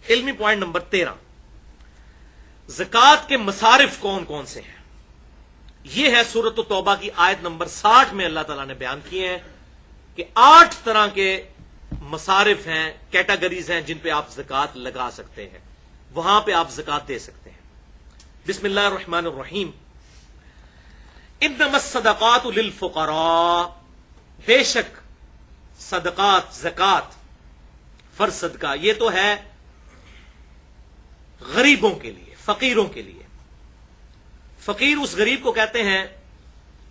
علمی point number 13، زکات کے مصارف کون کون سے ہیں؟ یہ ہے سورۃ التوبہ کی آیت نمبر 60 میں اللہ تعالیٰ نے بیان کیے ہیں کہ 8 طرح کے مصارف ہیں، کیٹیگریز ہیں جن پہ آپ زکات لگا سکتے ہیں، وہاں پہ آپ زکات دے سکتے ہیں۔ بسم اللہ الرحمن الرحیم، انما الصدقات للفقراء، بے شک صدقات، زکات، فرض صدقہ، یہ تو ہے غریبوں کے لیے، فقیروں کے لیے۔ فقیر اس غریب کو کہتے ہیں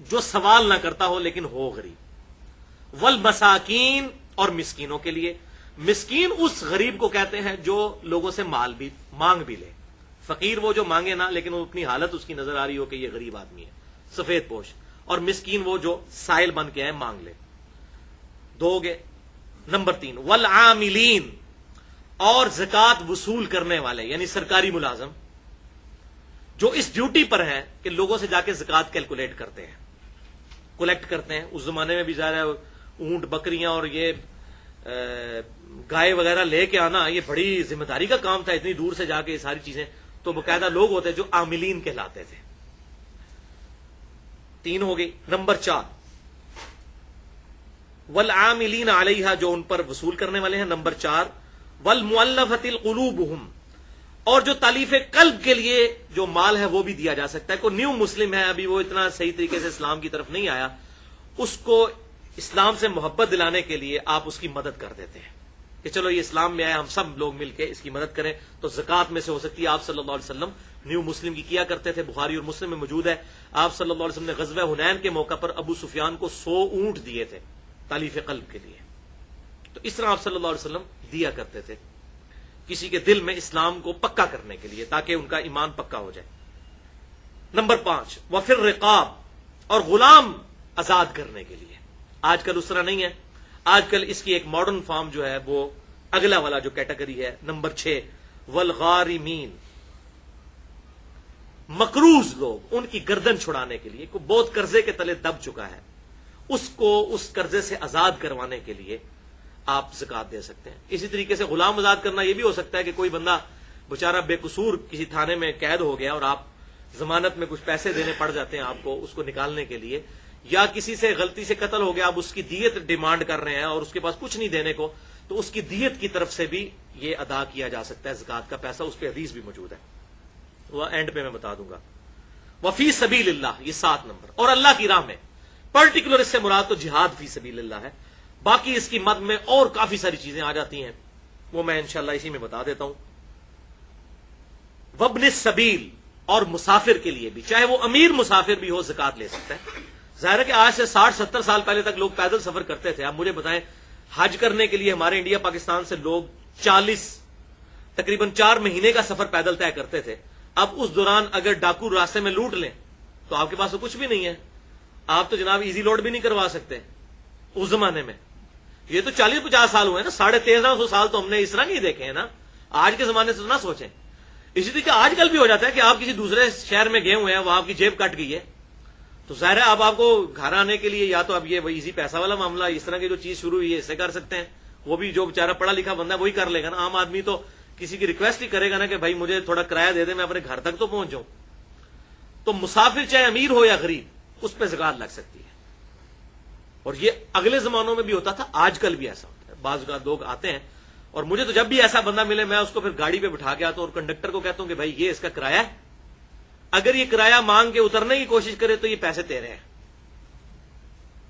جو سوال نہ کرتا ہو لیکن ہو غریب۔ والمساکین، اور مسکینوں کے لیے، مسکین اس غریب کو کہتے ہیں جو لوگوں سے مال بھی مانگ بھی لے۔ فقیر وہ جو مانگے نہ لیکن وہ اپنی حالت اس کی نظر آ رہی ہو کہ یہ غریب آدمی ہے، سفید پوش، اور مسکین وہ جو سائل بن کے ہے، مانگ لے، دو گے۔ نمبر 3، والعاملین، اور زکات وصول کرنے والے یعنی سرکاری ملازم جو اس ڈیوٹی پر ہیں کہ لوگوں سے جا کے زکات کیلکولیٹ کرتے ہیں، کلیکٹ کرتے ہیں۔ اس زمانے میں بھی ظاہر ہے اونٹ، بکریاں اور یہ گائے وغیرہ لے کے آنا یہ بڑی ذمہ داری کا کام تھا، اتنی دور سے جا کے یہ ساری چیزیں، تو باقاعدہ لوگ ہوتے جو عاملین کہلاتے تھے۔ 3 ہو گئی۔ نمبر 4، والعاملین علیہا، جو ان پر وصول کرنے والے ہیں۔ نمبر 4، والمؤلفۃ القلوبہم، اور جو تالیف قلب کے لیے جو مال ہے وہ بھی دیا جا سکتا ہے۔ کوئی نیو مسلم ہے، ابھی وہ اتنا صحیح طریقے سے اسلام کی طرف نہیں آیا، اس کو اسلام سے محبت دلانے کے لیے آپ اس کی مدد کر دیتے ہیں کہ چلو یہ اسلام میں آیا، ہم سب لوگ مل کے اس کی مدد کریں، تو زکات میں سے ہو سکتی ہے۔ آپ صلی اللہ علیہ وسلم نیو مسلم کی کیا کرتے تھے، بخاری اور مسلم میں موجود ہے۔ آپ صلی اللہ علیہ وسلم نے غزوہ حنین کے موقع پر ابو سفیان کو 100 اونٹ دیے تھے تالیف قلب کے لیے۔ تو اس طرح آپ صلی اللہ علیہ وسلم دیا کرتے تھے کسی کے دل میں اسلام کو پکا کرنے کے لیے، تاکہ ان کا ایمان پکا ہو جائے۔ نمبر 5، وفی الرقاب، اور غلام آزاد کرنے کے لیے۔ آج کل اس طرح نہیں ہے، آج کل اس کی ایک ماڈرن فارم جو ہے وہ اگلا والا جو کیٹیگری ہے۔ نمبر 6، والغارمین، مقروض لوگ، ان کی گردن چھڑانے کے لیے، کوئی بہت قرضے کے تلے دب چکا ہے، اس کو اس قرضے سے آزاد کروانے کے لیے آپ زکات دے سکتے ہیں۔ اسی طریقے سے غلام آزاد کرنا یہ بھی ہو سکتا ہے کہ کوئی بندہ بیچارہ بے قصور کسی تھانے میں قید ہو گیا اور آپ ضمانت میں کچھ پیسے دینے پڑ جاتے ہیں آپ کو اس کو نکالنے کے لیے، یا کسی سے غلطی سے قتل ہو گیا، اب اس کی دیت ڈیمانڈ کر رہے ہیں اور اس کے پاس کچھ نہیں دینے کو، تو اس کی دیت کی طرف سے بھی یہ ادا کیا جا سکتا ہے زکات کا پیسہ۔ اس پہ حدیث بھی موجود ہے، وہ اینڈ پہ میں بتا دوں گا۔ وفی سبیل اللہ، یہ 7 نمبر، اور اللہ کی راہ میں، پرٹیکولر اس سے مراد تو جہاد فی سبیل اللہ ہے، باقی اس کی مد میں اور کافی ساری چیزیں آ جاتی ہیں، وہ میں انشاءاللہ اسی میں بتا دیتا ہوں۔ وابن السبیل، اور مسافر کے لیے بھی، چاہے وہ امیر مسافر بھی ہو، زکات لے سکتا ہے۔ ظاہر ہے کہ آج سے 60-70 سال پہلے تک لوگ پیدل سفر کرتے تھے۔ اب مجھے بتائیں، حج کرنے کے لیے ہمارے انڈیا پاکستان سے لوگ تقریباً 4 مہینے کا سفر پیدل طے کرتے تھے۔ اب اس دوران اگر ڈاکو راستے میں لوٹ لیں تو آپ کے پاس تو کچھ بھی نہیں ہے، آپ تو جناب ایزی لوڈ بھی نہیں کروا سکتے اس زمانے میں۔ یہ تو 40-50 سال ہوئے نا، 1350 سال تو ہم نے اس طرح نہیں دیکھے ہیں نا، آج کے زمانے سے تو نہ سوچیں۔ اسی طریقے آج کل بھی ہو جاتا ہے کہ آپ کسی دوسرے شہر میں گئے ہوئے ہیں، وہاں آپ کی جیب کٹ گئی ہے، تو ظاہر ہے اب آپ کو گھر آنے کے لیے یا تو اب یہ ایزی پیسہ والا معاملہ، اس طرح کی جو چیز شروع ہوئی ہے اسے کر سکتے ہیں، وہ بھی جو بیچارہ پڑھا لکھا بندہ ہے وہی کر لے گا نا۔ عام آدمی تو کسی کی ریکویسٹ ہی کرے گا نا کہ بھائی مجھے تھوڑا کرایہ دے دے، میں اپنے گھر تک تو پہنچ جاؤں۔ تو مسافر چاہے امیر ہو یا غریب، اس پہ زکات لگ سکتی ہے، اور یہ اگلے زمانوں میں بھی ہوتا تھا، آج کل بھی ایسا ہوتا ہے۔ بعض اوقات لوگ آتے ہیں اور مجھے تو جب بھی ایسا بندہ ملے میں اس کو پھر گاڑی پہ بٹھا کے آتا ہوں اور کنڈکٹر کو کہتا ہوں کہ بھائی یہ اس کا کرایہ ہے، اگر یہ کرایہ مانگ کے اترنے کی کوشش کرے تو یہ پیسے تیرے ہیں،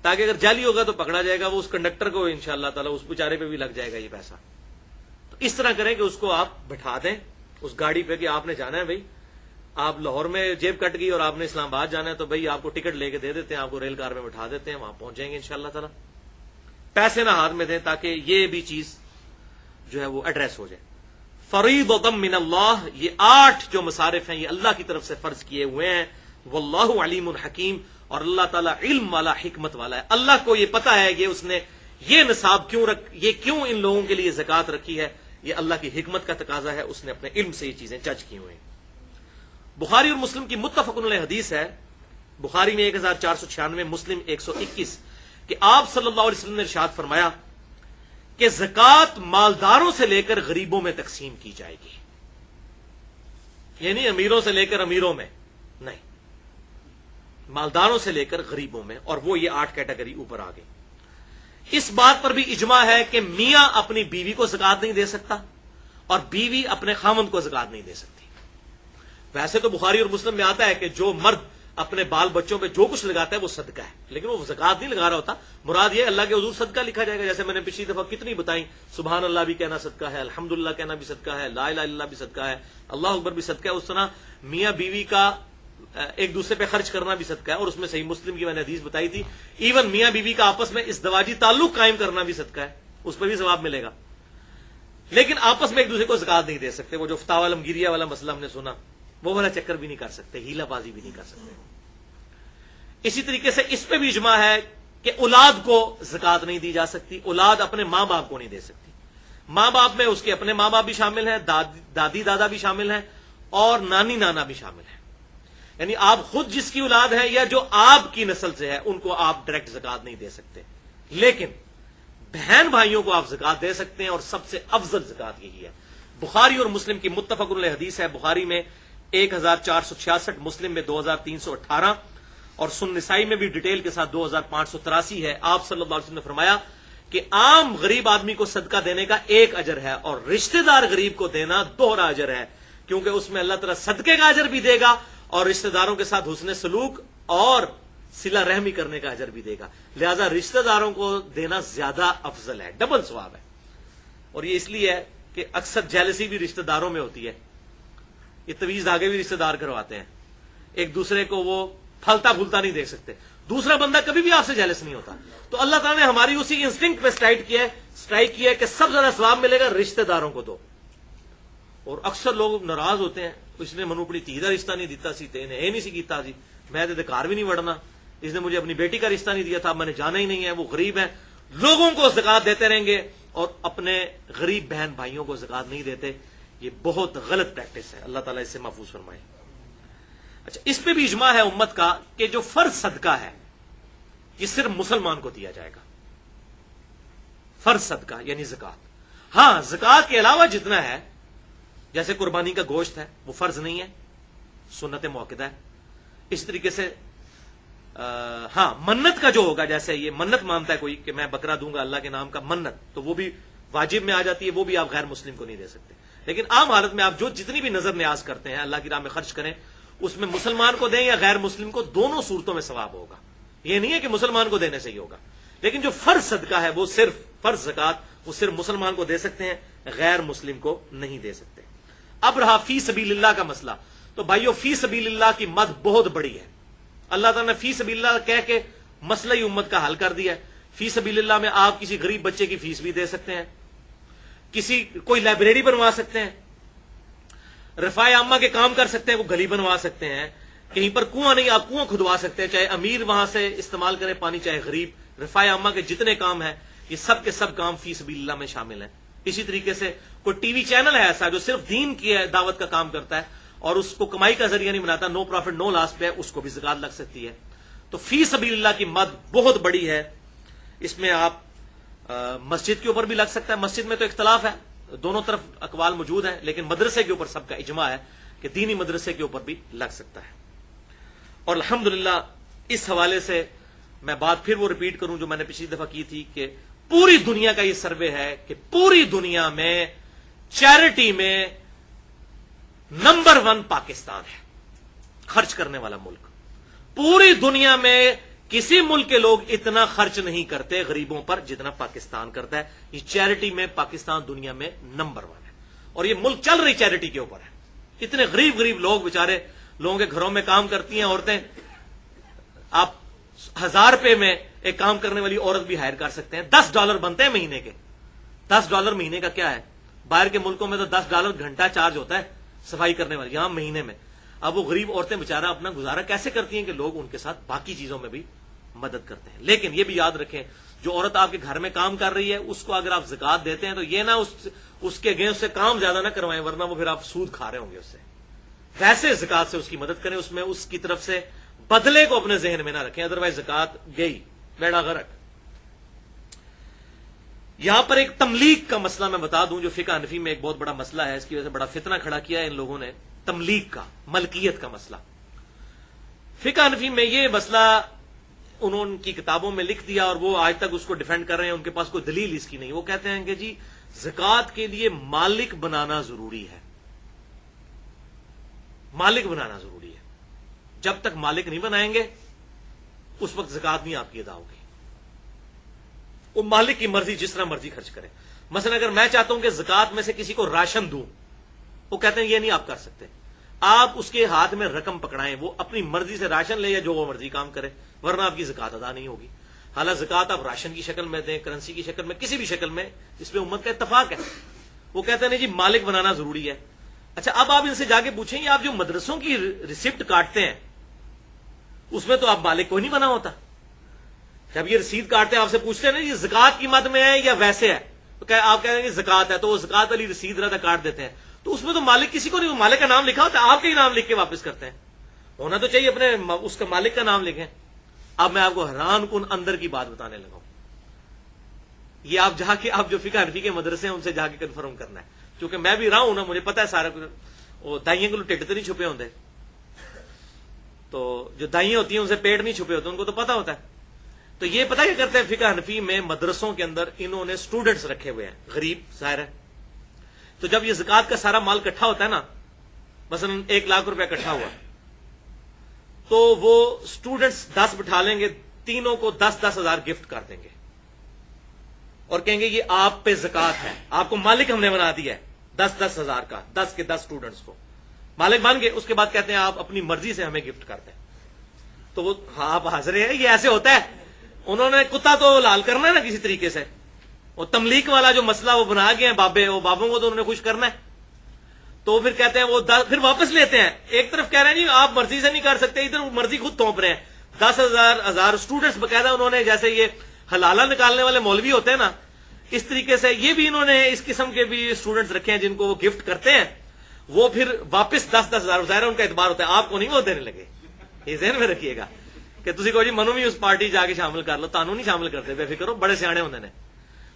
تاکہ اگر جعلی ہوگا تو پکڑا جائے گا، وہ اس کنڈکٹر کو انشاءاللہ تعالی اس بیچارے پہ بھی لگ جائے گا یہ پیسہ۔ تو اس طرح کریں کہ اس کو آپ بٹھا دیں اس گاڑی پہ کہ آپ نے جانا ہے بھائی، آپ لاہور میں جیب کٹ گئی اور آپ نے اسلام آباد جانا ہے تو بھائی آپ کو ٹکٹ لے کے دے دیتے ہیں، آپ کو ریل کار میں بٹھا دیتے ہیں، وہاں پہنچ جائیں گے انشاءاللہ تعالی۔ پیسے نہ ہاتھ میں دیں تاکہ یہ بھی چیز جو ہے وہ ایڈریس ہو جائے۔ فریضۃ من اللہ، یہ 8 جو مصارف ہیں یہ اللہ کی طرف سے فرض کیے ہوئے ہیں۔ واللہ علیم حکیم، اور اللہ تعالیٰ علم والا، حکمت والا ہے۔ اللہ کو یہ پتا ہے کہ اس نے یہ نصاب کیوں ان لوگوں کے لیے زکات رکھی ہے، یہ اللہ کی حکمت کا تقاضا ہے، اس نے اپنے علم سے یہ چیزیں جج کی ہوئی ہیں۔ بخاری اور مسلم کی متفق علیہ حدیث ہے، بخاری میں 1496، مسلم 121، کہ آپ صلی اللہ علیہ وسلم نے ارشاد فرمایا کہ زکات مالداروں سے لے کر غریبوں میں تقسیم کی جائے گی، یعنی امیروں سے لے کر امیروں میں نہیں، مالداروں سے لے کر غریبوں میں، اور وہ یہ 8 کیٹیگری اوپر آ گئی۔ اس بات پر بھی اجماع ہے کہ میاں اپنی بیوی کو زکات نہیں دے سکتا اور بیوی اپنے خامند کو زکات نہیں دے سکتی۔ ویسے تو بخاری اور مسلم میں آتا ہے کہ جو مرد اپنے بال بچوں پہ جو کچھ لگاتا ہے وہ صدقہ ہے، لیکن وہ زکات نہیں لگا رہا ہوتا، مراد یہ اللہ کے حضور صدقہ لکھا جائے گا، جیسے میں نے پچھلی دفعہ کتنی بتائیں، سبحان اللہ بھی کہنا صدقہ ہے، الحمدللہ کہنا بھی صدقہ ہے، لا الہ الا اللہ بھی صدقہ ہے، اللہ اکبر بھی صدقہ ہے۔ اس طرح میاں بیوی کا ایک دوسرے پہ خرچ کرنا بھی صدقہ ہے، اور اس میں صحیح مسلم کی میں نے حدیث بتائی تھی، ایون میاں بیوی کا آپس میں ازدواجی تعلق قائم کرنا بھی صدقہ ہے، اس پہ بھی ثواب ملے گا، لیکن آپس میں ایک دوسرے کو زکات نہیں دے سکتے۔ وہ جو فتاوی عالمگیریہ والا مسئلہ ہم نے سنا، وہ والا چکر بھی نہیں کر سکتے، ہیلا بازی بھی نہیں کر سکتے۔ اسی طریقے سے اس پہ بھی اجماع ہے کہ اولاد کو زکات نہیں دی جا سکتی، اولاد اپنے ماں باپ کو نہیں دے سکتی۔ ماں باپ میں اس کے اپنے ماں باپ بھی شامل ہیں، دادی دادا بھی شامل ہیں، اور نانی نانا بھی شامل ہیں، یعنی آپ خود جس کی اولاد ہے یا جو آپ کی نسل سے ہے ان کو آپ ڈائریکٹ زکات نہیں دے سکتے، لیکن بہن بھائیوں کو آپ زکات دے سکتے ہیں، اور سب سے افضل زکات یہی ہے۔ بخاری اور مسلم کی متفق علیہ حدیث ہے، بخاری میں 1466، مسلم میں 2318، اور سنن نسائی میں بھی ڈیٹیل کے ساتھ 2583 ہے۔ آپ صلی اللہ علیہ وسلم نے فرمایا کہ عام غریب آدمی کو صدقہ دینے کا 1 اجر ہے، اور رشتہ دار غریب کو دینا 2 اجر ہے، کیونکہ اس میں اللہ تعالیٰ صدقے کا اجر بھی دے گا اور رشتہ داروں کے ساتھ حسن سلوک اور صلہ رحمی کرنے کا اجر بھی دے گا، لہذا رشتہ داروں کو دینا زیادہ افضل ہے، ڈبل ثواب ہے۔ اور یہ اس لیے ہے کہ اکثر جیلسی بھی رشتہ داروں میں ہوتی ہے، یہ طویز دھاگے بھی رشتہ دار کرواتے ہیں، ایک دوسرے کو وہ پھلتا پھولتا نہیں دیکھ سکتے، دوسرا بندہ کبھی بھی آپ سے جیلس نہیں ہوتا۔ تو اللہ تعالیٰ نے ہماری اسی انسٹنکٹ پہ اسٹرائک کیا ہے کہ سب سے زیادہ ثواب ملے گا رشتہ داروں کو دو، اور اکثر لوگ ناراض ہوتے ہیں، اس نے منو اپنی دھی کا رشتہ نہیں دیتا سی، تے یہ نہیں سی کیتا جی، میں تو گھر بھی نہیں وڑنا، اس نے مجھے اپنی بیٹی کا رشتہ نہیں دیا تھا، میں نے جانا ہی نہیں ہے، وہ غریب ہیں۔ لوگوں کو زکات دیتے رہیں گے اور اپنے غریب بہن بھائیوں کو زکات نہیں دیتے، یہ بہت غلط پریکٹس ہے، اللہ تعالیٰ اس سے محفوظ فرمائے۔ اچھا، اس پہ بھی اجماع ہے امت کا کہ جو فرض صدقہ ہے یہ صرف مسلمان کو دیا جائے گا، فرض صدقہ یعنی زکات۔ ہاں، زکات کے علاوہ جتنا ہے، جیسے قربانی کا گوشت ہے وہ فرض نہیں ہے، سنت موقدہ ہے۔ اس طریقے سے ہاں، منت کا جو ہوگا، جیسے یہ منت مانتا ہے کوئی کہ میں بکرا دوں گا اللہ کے نام کا، منت تو وہ بھی واجب میں آ جاتی ہے، وہ بھی آپ غیر مسلم کو نہیں دے سکتے۔ لیکن عام حالت میں آپ جو جتنی بھی نظر نیاز کرتے ہیں اللہ کی راہ میں خرچ کریں، اس میں مسلمان کو دیں یا غیر مسلم کو، دونوں صورتوں میں ثواب ہوگا۔ یہ نہیں ہے کہ مسلمان کو دینے سے ہی ہوگا، لیکن جو فرض صدقہ ہے وہ صرف فرض زکات وہ صرف مسلمان کو دے سکتے ہیں، غیر مسلم کو نہیں دے سکتے۔ اب رہا فی سبیل اللہ کا مسئلہ، تو بھائیو فی سبیل اللہ کی مد بہت بڑی ہے، اللہ تعالیٰ نے فی سبیل اللہ کہہ کے مسئلہ ہی امت کا حل کر دیا ہے۔ فی سبیل اللہ میں آپ کسی غریب بچے کی فیس بھی دے سکتے ہیں، کوئی لائبریری بنوا سکتے ہیں، رفاع عامہ کے کام کر سکتے ہیں، وہ گلی بنوا سکتے ہیں، کہیں پر کنواں نہیں آپ کنواں کھدوا سکتے ہیں، چاہے امیر وہاں سے استعمال کرے پانی چاہے غریب، رفاع عامہ کے جتنے کام ہیں یہ سب کے سب کام فی سبیل اللہ میں شامل ہیں۔ اسی طریقے سے کوئی ٹی وی چینل ہے ایسا جو صرف دین کی دعوت کا کام کرتا ہے اور اس کو کمائی کا ذریعہ نہیں بناتا، نو پروفٹ نو لاس پہ، اس کو بھی زکات لگ سکتی ہے۔ تو فی سبیل اللہ کی مد بہت بڑی ہے، اس میں آپ مسجد کے اوپر بھی لگ سکتا ہے، مسجد میں تو اختلاف ہے، دونوں طرف اقوال موجود ہیں، لیکن مدرسے کے اوپر سب کا اجماع ہے کہ دینی مدرسے کے اوپر بھی لگ سکتا ہے۔ اور الحمدللہ اس حوالے سے میں بات پھر وہ ریپیٹ کروں جو میں نے پچھلی دفعہ کی تھی کہ پوری دنیا کا یہ سروے ہے کہ پوری دنیا میں چیریٹی میں نمبر 1 پاکستان ہے، خرچ کرنے والا ملک۔ پوری دنیا میں کسی ملک کے لوگ اتنا خرچ نہیں کرتے غریبوں پر جتنا پاکستان کرتا ہے، یہ چیریٹی میں پاکستان دنیا میں نمبر 1 ہے، اور یہ ملک چل رہی چیریٹی کے اوپر ہے۔ اتنے غریب لوگ بیچارے لوگوں کے گھروں میں کام کرتی ہیں عورتیں، آپ 1000 روپے میں ایک کام کرنے والی عورت بھی ہائر کر سکتے ہیں، $10 بنتے ہیں مہینے کے۔ $10 مہینے کا کیا ہے؟ باہر کے ملکوں میں تو $10 گھنٹہ چارج ہوتا ہے صفائی کرنے والی، یہاں مہینے میں۔ اب وہ غریب عورتیں بیچارہ اپنا گزارا کیسے کرتی ہیں کہ لوگ ان کے ساتھ باقی چیزوں میں بھی مدد کرتے ہیں۔ لیکن یہ بھی یاد رکھیں، جو عورت آپ کے گھر میں کام کر رہی ہے اس کو اگر آپ زکات دیتے ہیں تو یہ نہ اس کے اگینسٹ سے کام زیادہ نہ کروائیں، ورنہ وہ پھر آپ سود کھا رہے ہوں گے اس سے۔ ویسے زکات سے اس کی مدد کریں، اس میں اس کی طرف سے بدلے کو اپنے ذہن میں نہ رکھیں، ادروائز زکات گئی بیڑا غرق۔ یہاں پر ایک تملیغ کا مسئلہ میں بتا دوں جو فقہ حنفی میں ایک بہت بڑا مسئلہ ہے، اس کی وجہ سے بڑا فتنہ کھڑا کیا ہے ان لوگوں نے، تملیغ کا، ملکیت کا مسئلہ۔ فقہ حنفی میں یہ مسئلہ انہوں کی کتابوں میں لکھ دیا اور وہ آج تک اس کو ڈیفینڈ کر رہے ہیں، ان کے پاس کوئی دلیل اس کی نہیں۔ وہ کہتے ہیں کہ جی زکوٰۃ کے لیے مالک بنانا ضروری ہے، مالک بنانا ضروری ہے، جب تک مالک نہیں بنائیں گے اس وقت زکوٰۃ نہیں آپ کی ادا ہوگی۔ وہ مالک کی مرضی، جس طرح مرضی خرچ کرے۔ مثلا اگر میں چاہتا ہوں کہ زکوٰۃ میں سے کسی کو راشن دوں، وہ کہتے ہیں یہ نہیں آپ کر سکتے، آپ اس کے ہاتھ میں رقم پکڑائیں، وہ اپنی مرضی سے راشن لے یا جو وہ مرضی کام کرے، ورنہ آپ کی زکوٰۃ ادا نہیں ہوگی۔ حالانکہ زکوٰۃ آپ راشن کی شکل میں دیں، کرنسی کی شکل میں، کسی بھی شکل میں، اس میں امت کا اتفاق ہے۔ وہ کہتے ہیں نہیں جی مالک بنانا ضروری ہے۔ اچھا اب آپ ان سے جا کے پوچھیں گے آپ جو مدرسوں کی ریسپٹ کاٹتے ہیں اس میں تو آپ مالک کوئی نہیں بنا ہوتا۔ جب یہ رسید کاٹتے ہیں آپ سے پوچھتے ہیں نا یہ زکوٰۃ کی مد میں ہے یا ویسے ہے، تو آپ کہہ رہے ہیں زکوٰۃ ہے، تو وہ زکوٰۃ والی رسید رہتا کاٹ دیتے ہیں، تو اس میں تو مالک کسی کو نہیں، مالک کا نام لکھا ہوتا ہے، آپ کا ہی نام لکھ کے واپس کرتے ہیں۔ ہونا تو چاہیے اپنے اس کا مالک کا نام لکھیں۔ اب میں آپ کو حیران کن اندر کی بات بتانے لگا ہوں، یہ آپ جا کے آپ جو فقہ حنفی کے مدرسے ہیں ان سے جا کے کنفرم کرنا ہے، کیونکہ میں بھی رہا ہوں نا، مجھے پتا ہے سارا کچھ۔ وہ دائیں کو ٹھڈ تو نہیں چھپے ہوتے، تو جو دائیں ہوتی ہیں ان سے پیٹ نہیں چھپے ہوتے، ان کو تو پتا ہوتا ہے۔ تو یہ پتا کیا کرتے ہیں فقہ حنفی میں مدرسوں کے اندر انہوں نے اسٹوڈنٹس رکھے ہوئے ہیں، غریب ظاہر ہے، تو جب یہ زکوٰۃ کا سارا مال اکٹھا ہوتا ہے نا، مثلا 1,00,000 روپیہ اکٹھا ہوا، تو وہ اسٹوڈنٹس 10 بٹھا لیں گے، تینوں کو 10-10 ہزار گفٹ کر دیں گے اور کہیں گے یہ آپ پہ زکوٰۃ ہے، آپ کو مالک ہم نے بنا دیا ہے 10-10 ہزار کا، 10 کے 10 اسٹوڈنٹس کو مالک بن گئے۔ اس کے بعد کہتے ہیں آپ اپنی مرضی سے ہمیں گفٹ کر دیں، تو وہ آپ حاضر ہیں، یہ ایسے ہوتا ہے۔ انہوں نے کتا تو لال کرنا ہے نا کسی طریقے سے، وہ تملیغ والا جو مسئلہ وہ بنا گئے ہیں بابے، وہ بابوں کو تو انہوں نے خوش کرنا ہے، تو پھر کہتے ہیں وہ پھر واپس لیتے ہیں۔ ایک طرف کہہ رہے ہیں جی آپ مرضی سے نہیں کر سکتے، ادھر مرضی خود تونپ رہے ہیں۔ 10,000 اسٹوڈنٹس باقاعدہ انہوں نے، جیسے یہ حلالہ نکالنے والے مولوی ہوتے ہیں نا، اس طریقے سے یہ بھی انہوں نے اس قسم کے بھی اسٹوڈنٹس رکھے ہیں جن کو وہ گفٹ کرتے ہیں، وہ پھر واپس 10-10 ہزار، ظاہر ان کا اعتبار ہوتا ہے، آپ کو نہیں وہ دینے لگے۔ یہ ذہن میں رکھیے گا کہ تسی کو جی منو بھی اس پارٹی جا کے شامل کر لو، تانوں نہیں شامل کرتے، بے فکر ہو، بڑے سیانے ہوندے نے۔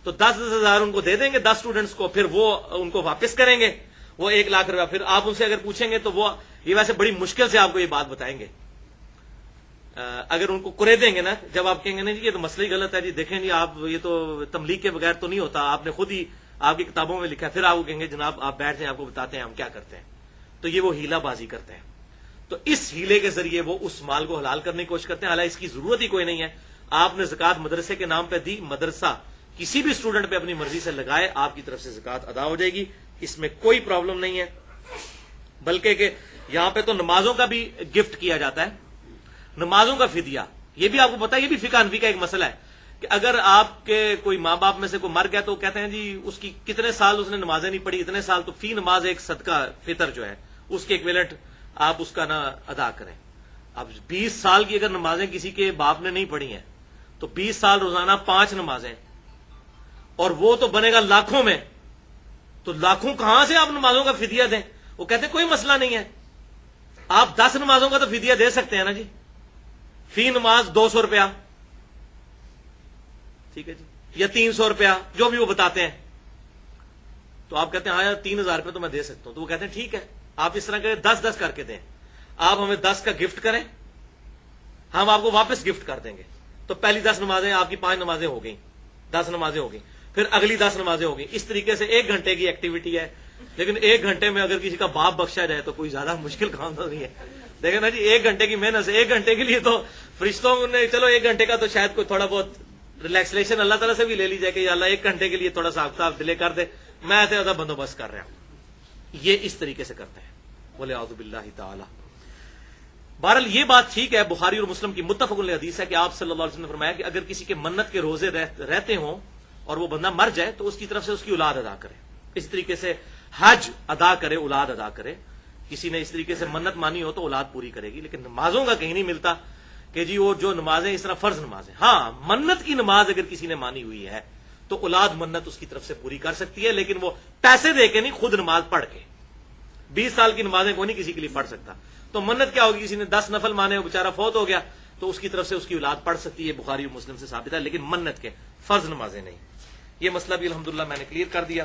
تو 10-10 ہزار ان کو دے دیں گے 10 اسٹوڈنٹس کو، پھر وہ ان کو واپس کریں گے وہ 1,00,000 روپیہ۔ پھر آپ ان سے اگر پوچھیں گے تو وہ یہ ویسے بڑی مشکل سے آپ کو یہ بات بتائیں گے، اگر ان کو کرے دیں گے نا، جب آپ کہیں گے نا جی یہ تو مسئلہ ہی غلط ہے، جی دیکھیں جی آپ یہ تو تملیغ کے بغیر تو نہیں ہوتا، آپ نے خود ہی آپ کی کتابوں میں لکھا ہے، پھر آپ کو کہیں گے جناب آپ بیٹھ جائیں، آپ کو بتاتے ہیں ہم کیا کرتے ہیں۔ تو یہ وہ ہیلا بازی کرتے ہیں، تو اس ہیلے کے ذریعے وہ اس مال کو حلال کرنے کی کوشش کرتے ہیں، حالانکہ اس کی ضرورت ہی کوئی نہیں ہے۔ آپ نے زکوٰۃ مدرسے کے نام پہ دی، مدرسہ کسی بھی اسٹوڈنٹ پہ اپنی مرضی سے لگائے، آپ کی طرف سے زکوٰۃ ادا ہو جائے گی، اس میں کوئی پرابلم نہیں ہے۔ بلکہ کہ یہاں پہ تو نمازوں کا بھی گفٹ کیا جاتا ہے، نمازوں کا فدیہ، یہ بھی آپ کو پتا ہے، یہ بھی فقہ حنفی کا ایک مسئلہ ہے کہ اگر آپ کے کوئی ماں باپ میں سے کوئی مر گیا تو کہتے ہیں جی اس کی کتنے سال اس نے نمازیں نہیں پڑھی، اتنے سال، تو فی نماز ایک صدقہ فطر جو ہے اس کے ایکویلنٹ آپ اس کا نہ ادا کریں۔ اب 20 سال کی اگر نمازیں کسی کے باپ نے نہیں پڑھی ہیں تو 20 سال روزانہ 5 نمازیں، اور وہ تو بنے گا لاکھوں میں، تو لاکھوں کہاں سے آپ نمازوں کا فدیہ دیں؟ وہ کہتے ہیں کوئی مسئلہ نہیں ہے، آپ 10 نمازوں کا تو فدیہ دے سکتے ہیں نا جی، فی نماز 200 روپیہ، ٹھیک ہے جی، یا 300 روپیہ، جو بھی وہ بتاتے ہیں۔ تو آپ کہتے ہیں ہاں یار 3,000 روپے تو میں دے سکتا ہوں، تو وہ کہتے ہیں ٹھیک ہے آپ اس طرح کریں 10-10 کر کے دیں، آپ ہمیں 10 کا گفٹ کریں، ہم آپ کو واپس گفٹ کر دیں گے، تو پہلی 10 نمازیں آپ کی 5 نمازیں ہو گئیں، 10 نمازیں ہو گئیں، پھر اگلی 10 نمازیں ہو گئیں۔ اس طریقے سے 1 گھنٹے کی ایکٹیویٹی ہے، لیکن 1 گھنٹے میں اگر کسی کا باپ بخشا جائے تو کوئی زیادہ مشکل کام تو نہیں ہے۔ دیکھیں نا جی 1 گھنٹے کی محنت سے 1 گھنٹے کے لیے تو فرشتوں نے چلو 1 گھنٹے کا تو شاید کوئی تھوڑا بہت ریلیکسیشن اللہ تعالیٰ سے بھی لے لی جائے کہ یا اللہ 1 گھنٹے کے لیے تھوڑا سا آپ ڈیلے کر دے، میں ایسے زیادہ بندوبست کر رہا ہوں۔ یہ اس طریقے سے کرتے ہیں، بولے اعوذ باللہ تعالی۔ بہرحال یہ بات ٹھیک ہے، بخاری اور مسلم کی متفق علیہ حدیث ہے کہ آپ صلی اللہ علیہ وسلم نے فرمایا کہ اگر کسی کے منت کے روزے رہتے ہوں اور وہ بندہ مر جائے تو اس کی طرف سے اس کی اولاد ادا کرے، اس طریقے سے حج ادا کرے، اولاد ادا کرے۔ کسی نے اس طریقے سے منت مانی ہو تو اولاد پوری کرے گی، لیکن نمازوں کا کہیں نہیں ملتا کہ جی وہ جو نمازیں اس طرح فرض نمازیں، ہاں منت کی نماز اگر کسی نے مانی ہوئی ہے تو اولاد منت اس کی طرف سے پوری کر سکتی ہے، لیکن وہ پیسے دے کے نہیں، خود نماز پڑھ کے۔ 20 سال کی نمازیں کوئی نہیں کسی کے لیے پڑھ سکتا، تو منت کیا ہوگی، کسی نے 10 نفل مانے، وہ بیچارہ فوت ہو گیا تو اس کی طرف سے اس کی اولاد پڑھ سکتی ہے، بخاری اور مسلم سے ثابت ہے، لیکن منت کے فرض نمازیں نہیں۔ یہ مسئلہ بھی الحمدللہ میں نے کلیئر کر دیا.